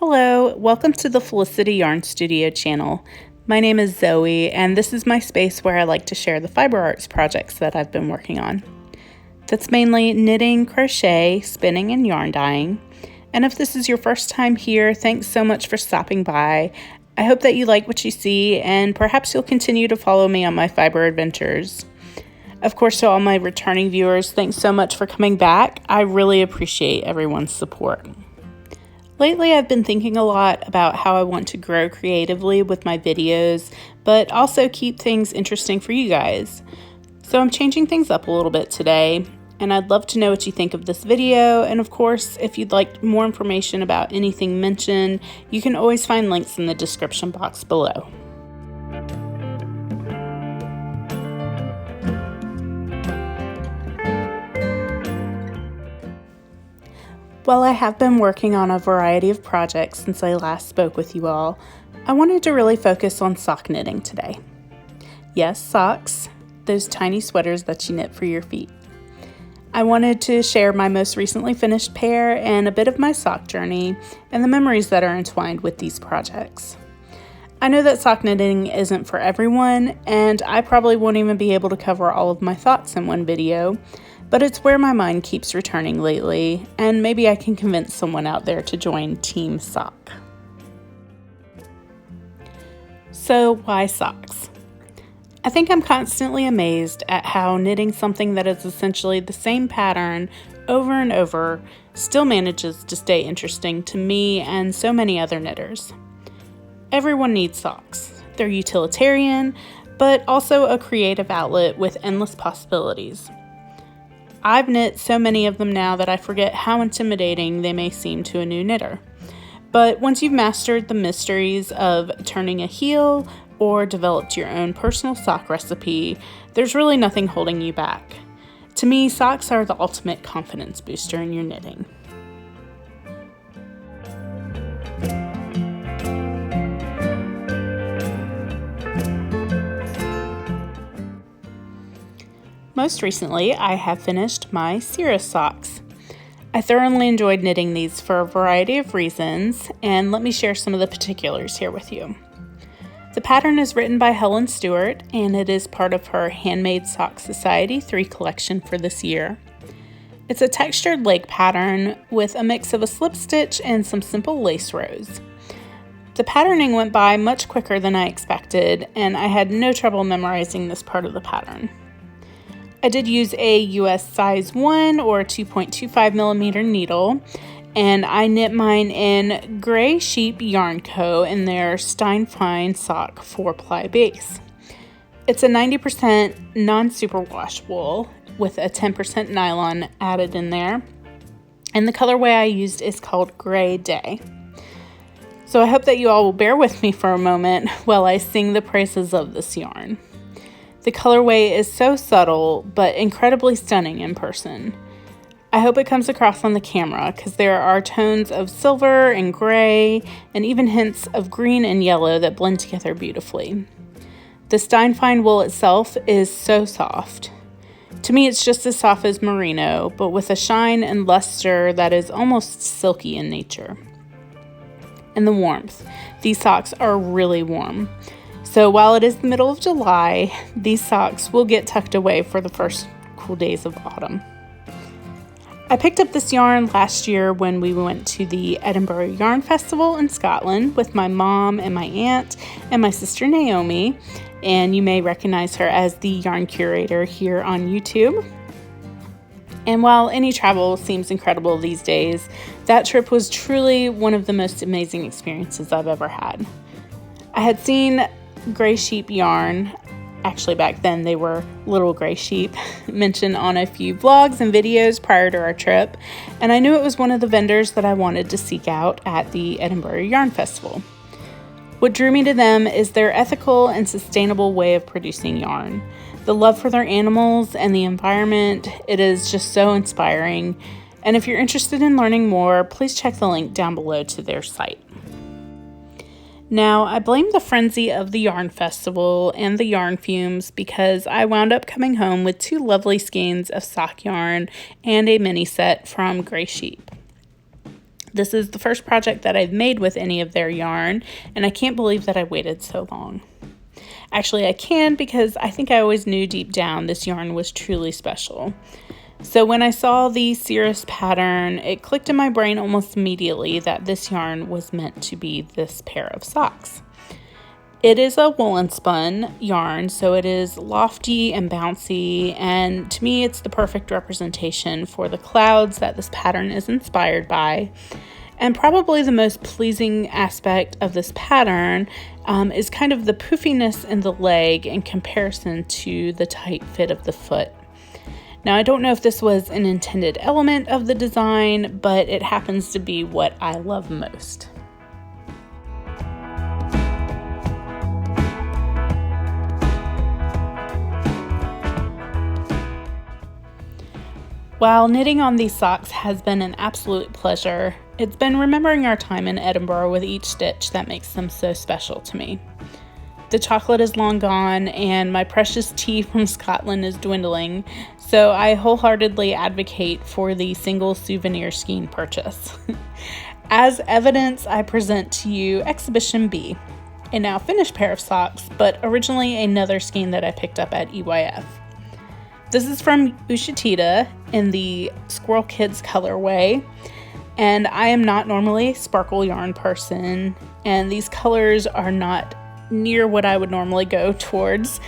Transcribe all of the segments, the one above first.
Hello, welcome to the Felicity Yarn Studio channel. My name is Zoe, and this is my space where I like to share the fiber arts projects that I've been working on. That's mainly knitting, crochet, spinning, and yarn dyeing. And if this is your first time here, thanks so much for stopping by. I hope that you like what you see, and perhaps you'll continue to follow me on my fiber adventures. Of course, to all my returning viewers, thanks so much for coming back. I really appreciate everyone's support. Lately, I've been thinking a lot about how I want to grow creatively with my videos, but also keep things interesting for you guys. So I'm changing things up a little bit today, and I'd love to know what you think of this video. And of course, if you'd like more information about anything mentioned, you can always find links in the description box below. While I have been working on a variety of projects since I last spoke with you all, I wanted to really focus on sock knitting today. Yes, socks, those tiny sweaters that you knit for your feet. I wanted to share my most recently finished pair and a bit of my sock journey and the memories that are entwined with these projects. I know that sock knitting isn't for everyone, and I probably won't even be able to cover all of my thoughts in one video, but it's where my mind keeps returning lately, and maybe I can convince someone out there to join Team Sock. So why socks? I think I'm constantly amazed at how knitting something that is essentially the same pattern over and over still manages to stay interesting to me and so many other knitters. Everyone needs socks. They're utilitarian, but also a creative outlet with endless possibilities. I've knit so many of them now that I forget how intimidating they may seem to a new knitter. But once you've mastered the mysteries of turning a heel or developed your own personal sock recipe, there's really nothing holding you back. To me, socks are the ultimate confidence booster in your knitting. Most recently, I have finished my Cirrus Socks. I thoroughly enjoyed knitting these for a variety of reasons, and let me share some of the particulars here with you. The pattern is written by Helen Stewart, and it is part of her Handmade Sock Society 3 collection for this year. It's a textured leg pattern with a mix of a slip stitch and some simple lace rows. The patterning went by much quicker than I expected, and I had no trouble memorizing this part of the pattern. I did use a US size 1 or 2.25 millimeter needle, and I knit mine in Gray Sheep Yarn Co. in their Steinfine Sock 4-ply base. It's a 90% non-superwash wool with a 10% nylon added in there, and the colorway I used is called Gray Day. So I hope that you all will bear with me for a moment while I sing the praises of this yarn. The colorway is so subtle, but incredibly stunning in person. I hope it comes across on the camera because there are tones of silver and gray and even hints of green and yellow that blend together beautifully. The Steinfine wool itself is so soft. To me, it's just as soft as merino, but with a shine and luster that is almost silky in nature. And the warmth. These socks are really warm. So while it is the middle of July, these socks will get tucked away for the first cool days of autumn. I picked up this yarn last year when we went to the Edinburgh Yarn Festival in Scotland with my mom and my aunt and my sister Naomi, and you may recognize her as the Yarn Curator here on YouTube. And while any travel seems incredible these days, that trip was truly one of the most amazing experiences I've ever had. I had seen Gray Sheep yarn, actually back then they were Little Gray Sheep, mentioned on a few vlogs and videos prior to our trip, and I knew it was one of the vendors that I wanted to seek out at the Edinburgh Yarn Festival. What drew me to them is their ethical and sustainable way of producing yarn. The love for their animals and the environment, it is just so inspiring, and if you're interested in learning more, please check the link down below to their site. Now, I blame the frenzy of the yarn festival and the yarn fumes because I wound up coming home with 2 lovely skeins of sock yarn and a mini set from Gray Sheep. This is the first project that I've made with any of their yarn, and I can't believe that I waited so long. Actually, I can, because I think I always knew deep down this yarn was truly special. So when I saw the Cirrus pattern, it clicked in my brain almost immediately that this yarn was meant to be this pair of socks. It is a woolen spun yarn, so it is lofty and bouncy, and to me it's the perfect representation for the clouds that this pattern is inspired by. And probably the most pleasing aspect of this pattern is kind of the poofiness in the leg in comparison to the tight fit of the foot. Now, I don't know if this was an intended element of the design, but it happens to be what I love most. While knitting on these socks has been an absolute pleasure, it's been remembering our time in Edinburgh with each stitch that makes them so special to me. The chocolate is long gone, and my precious tea from Scotland is dwindling, so I wholeheartedly advocate for the single souvenir skein purchase. As evidence, I present to you Exhibition B, a now finished pair of socks, but originally another skein that I picked up at EYF. This is from Ushitita in the Squirrel Kids colorway, and I am not normally a sparkle yarn person, and these colors are not near what I would normally go towards,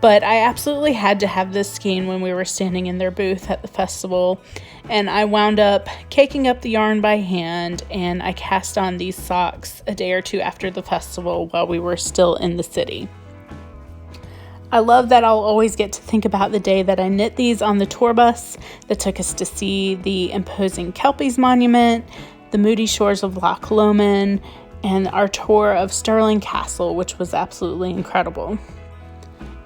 but I absolutely had to have this skein when we were standing in their booth at the festival, and I wound up caking up the yarn by hand, and I cast on these socks a day or two after the festival while we were still in the city. I love that I'll always get to think about the day that I knit these on the tour bus that took us to see the imposing Kelpies Monument, the moody shores of Loch Lomond, and our tour of Stirling Castle, which was absolutely incredible.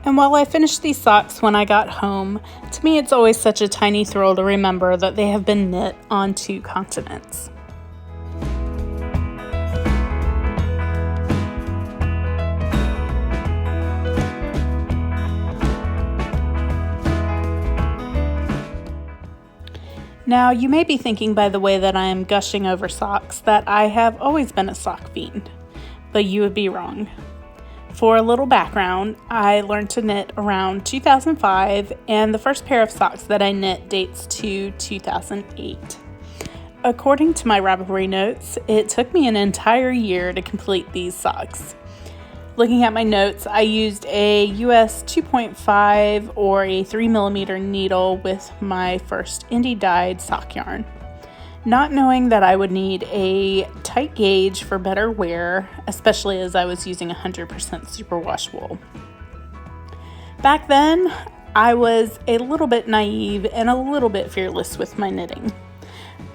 And while I finished these socks when I got home, to me it's always such a tiny thrill to remember that they have been knit on 2 continents. Now, you may be thinking by the way that I am gushing over socks that I have always been a sock fiend, but you would be wrong. For a little background, I learned to knit around 2005, and the first pair of socks that I knit dates to 2008. According to my Ravelry notes, it took me an entire year to complete these socks. Looking at my notes, I used a US 2.5 or a 3mm needle with my first indie dyed sock yarn, not knowing that I would need a tight gauge for better wear, especially as I was using 100% superwash wool. Back then, I was a little bit naive and a little bit fearless with my knitting.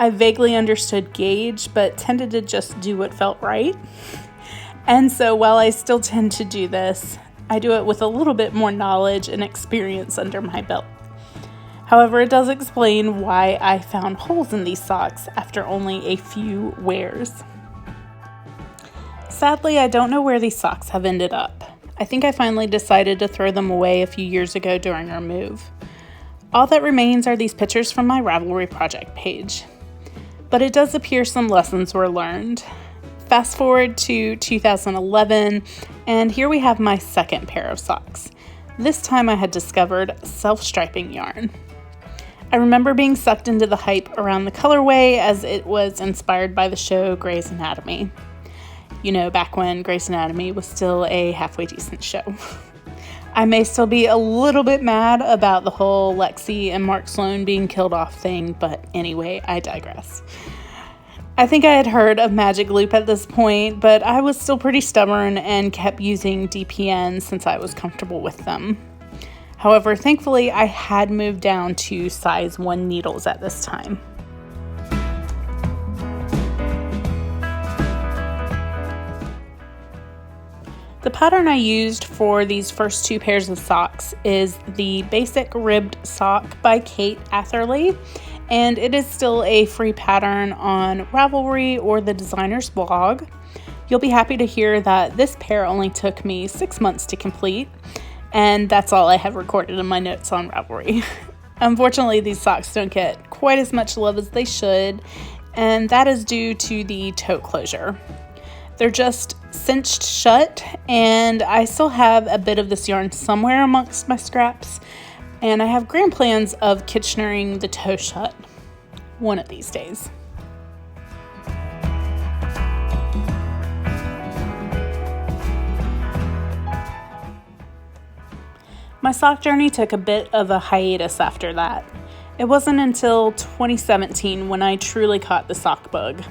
I vaguely understood gauge, but tended to just do what felt right. And so while I still tend to do this, I do it with a little bit more knowledge and experience under my belt. However, it does explain why I found holes in these socks after only a few wears. Sadly, I don't know where these socks have ended up. I think I finally decided to throw them away a few years ago during our move. All that remains are these pictures from my Ravelry project page. But it does appear some lessons were learned. Fast forward to 2011, and here we have my second pair of socks. This time I had discovered self-striping yarn. I remember being sucked into the hype around the colorway as it was inspired by the show Grey's Anatomy. You know, back when Grey's Anatomy was still a halfway decent show. I may still be a little bit mad about the whole Lexi and Mark Sloan being killed off thing, but anyway, I digress. I think I had heard of Magic Loop at this point, but I was still pretty stubborn and kept using DPN since I was comfortable with them. However, thankfully, I had moved down to size 1 needles at this time. The pattern I used for these first 2 pairs of socks is the Basic Ribbed Sock by Kate Atherley, and it is still a free pattern on Ravelry or the designer's blog. You'll be happy to hear that this pair only took me 6 months to complete, and that's all I have recorded in my notes on Ravelry. Unfortunately, these socks don't get quite as much love as they should, and that is due to the toe closure. They're just cinched shut, and I still have a bit of this yarn somewhere amongst my scraps, and I have grand plans of Kitchenering the toe shut one of these days. My sock journey took a bit of a hiatus after that. It wasn't until 2017 when I truly caught the sock bug.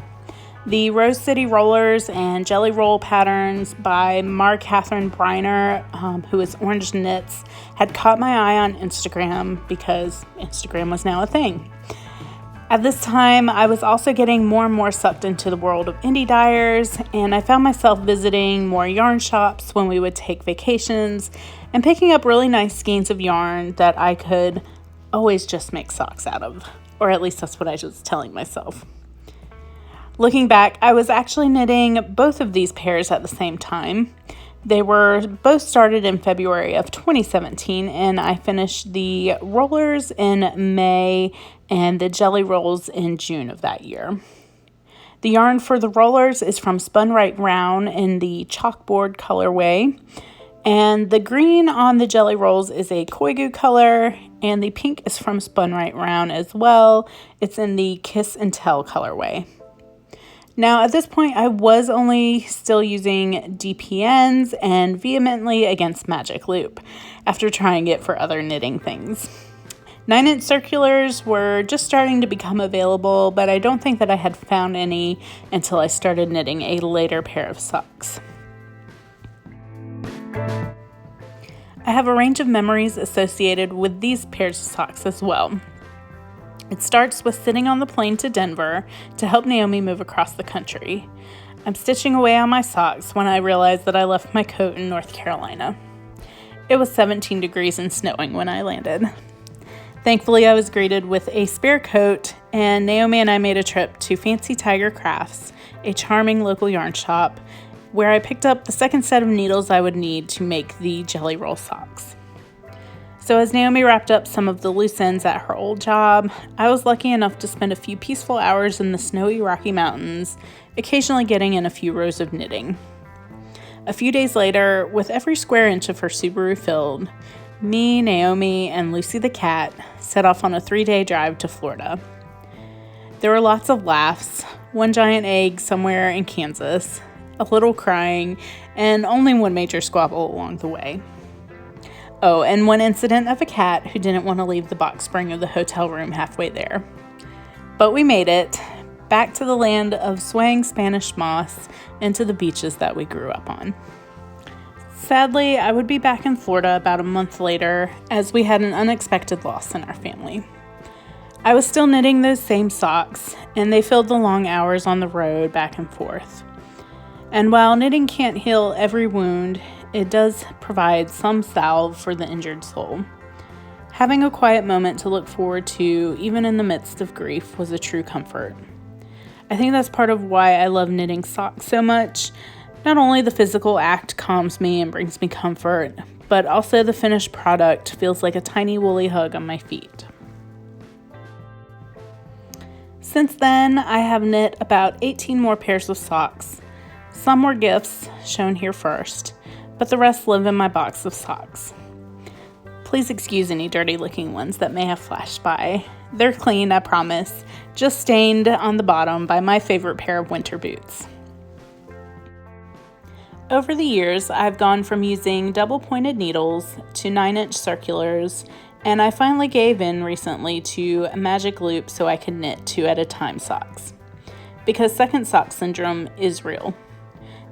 The Rose City Rollers and Jelly Roll patterns by Catherine Briner, who is Orange Knits, had caught my eye on Instagram because Instagram was now a thing. At this time, I was also getting more and more sucked into the world of indie dyers, and I found myself visiting more yarn shops when we would take vacations and picking up really nice skeins of yarn that I could always just make socks out of, or at least that's what I was telling myself. Looking back, I was actually knitting both of these pairs at the same time. They were both started in February of 2017, and I finished the rollers in May and the jelly rolls in June of that year. The yarn for the rollers is from Spun Right Round in the chalkboard colorway, and the green on the jelly rolls is a Koigu color, and the pink is from Spun Right Round as well. It's in the Kiss and Tell colorway. Now, at this point, I was only still using DPNs and vehemently against Magic Loop after trying it for other knitting things. 9-inch circulars were just starting to become available, but I don't think that I had found any until I started knitting a later pair of socks. I have a range of memories associated with these pairs of socks as well. It starts with sitting on the plane to Denver to help Naomi move across the country. I'm stitching away on my socks when I realized that I left my coat in North Carolina. It was 17 degrees and snowing when I landed. Thankfully, I was greeted with a spare coat, and Naomi and I made a trip to Fancy Tiger Crafts, a charming local yarn shop, where I picked up the second set of needles I would need to make the jelly roll socks. So as Naomi wrapped up some of the loose ends at her old job, I was lucky enough to spend a few peaceful hours in the snowy Rocky Mountains, occasionally getting in a few rows of knitting. A few days later, with every square inch of her Subaru filled, me, Naomi, and Lucy the cat set off on a 3-day drive to Florida. There were lots of laughs, one giant egg somewhere in Kansas, a little crying, and only one major squabble along the way. Oh, and one incident of a cat who didn't want to leave the box spring of the hotel room halfway there. But we made it, back to the land of swaying Spanish moss and to the beaches that we grew up on. Sadly, I would be back in Florida about a month later, as we had an unexpected loss in our family. I was still knitting those same socks, and they filled the long hours on the road back and forth. And while knitting can't heal every wound, it does provide some salve for the injured soul. Having a quiet moment to look forward to, even in the midst of grief, was a true comfort. I think that's part of why I love knitting socks so much. Not only the physical act calms me and brings me comfort, but also the finished product feels like a tiny woolly hug on my feet. Since then, I have knit about 18 more pairs of socks. Some were gifts, shown here first, but the rest live in my box of socks. Please excuse any dirty-looking ones that may have flashed by. They're clean, I promise, just stained on the bottom by my favorite pair of winter boots. Over the years, I've gone from using double-pointed needles to 9-inch circulars, and I finally gave in recently to a magic loop so I could knit 2 at a time socks. Because second sock syndrome is real.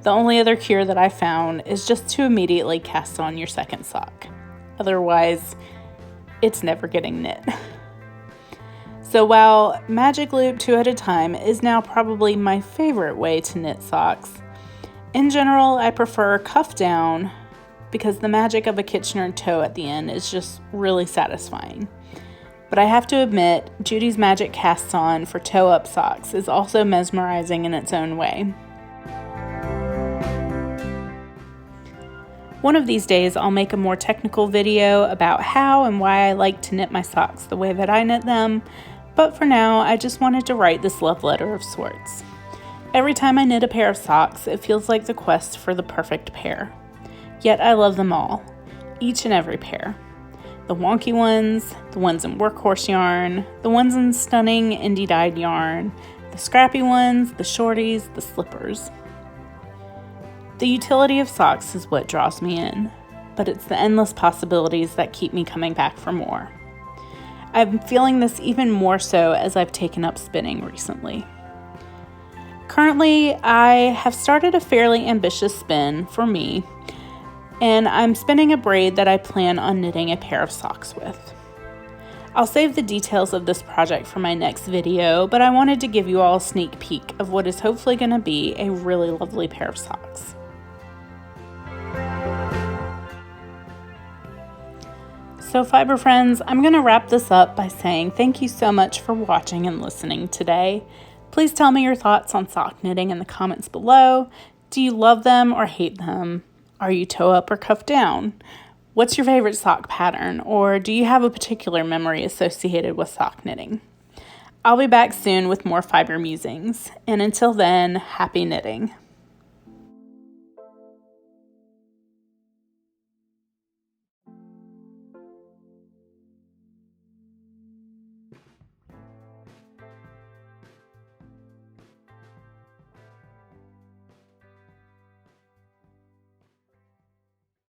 The only other cure that I found is just to immediately cast on your second sock. Otherwise, it's never getting knit. So while Magic Loop 2 at a time is now probably my favorite way to knit socks, in general I prefer cuff down because the magic of a Kitchener toe at the end is just really satisfying. But I have to admit, Judy's Magic cast on for toe up socks is also mesmerizing in its own way. One of these days, I'll make a more technical video about how and why I like to knit my socks the way that I knit them, But for now, I just wanted to write this love letter of sorts. Every time I knit a pair of socks, it feels like the quest for the perfect pair. Yet I love them all, each and every pair. The wonky ones, the ones in workhorse yarn, the ones in stunning indie dyed yarn, the scrappy ones, the shorties, the slippers. The utility of socks is what draws me in, but it's the endless possibilities that keep me coming back for more. I'm feeling this even more so as I've taken up spinning recently. Currently, I have started a fairly ambitious spin for me, and I'm spinning a braid that I plan on knitting a pair of socks with. I'll save the details of this project for my next video, but I wanted to give you all a sneak peek of what is hopefully going to be a really lovely pair of socks. So fiber friends, I'm going to wrap this up by saying thank you so much for watching and listening today. Please tell me your thoughts on sock knitting in the comments below. Do you love them or hate them? Are you toe up or cuff down? What's your favorite sock pattern, or do you have a particular memory associated with sock knitting? I'll be back soon with more fiber musings, and until then, happy knitting.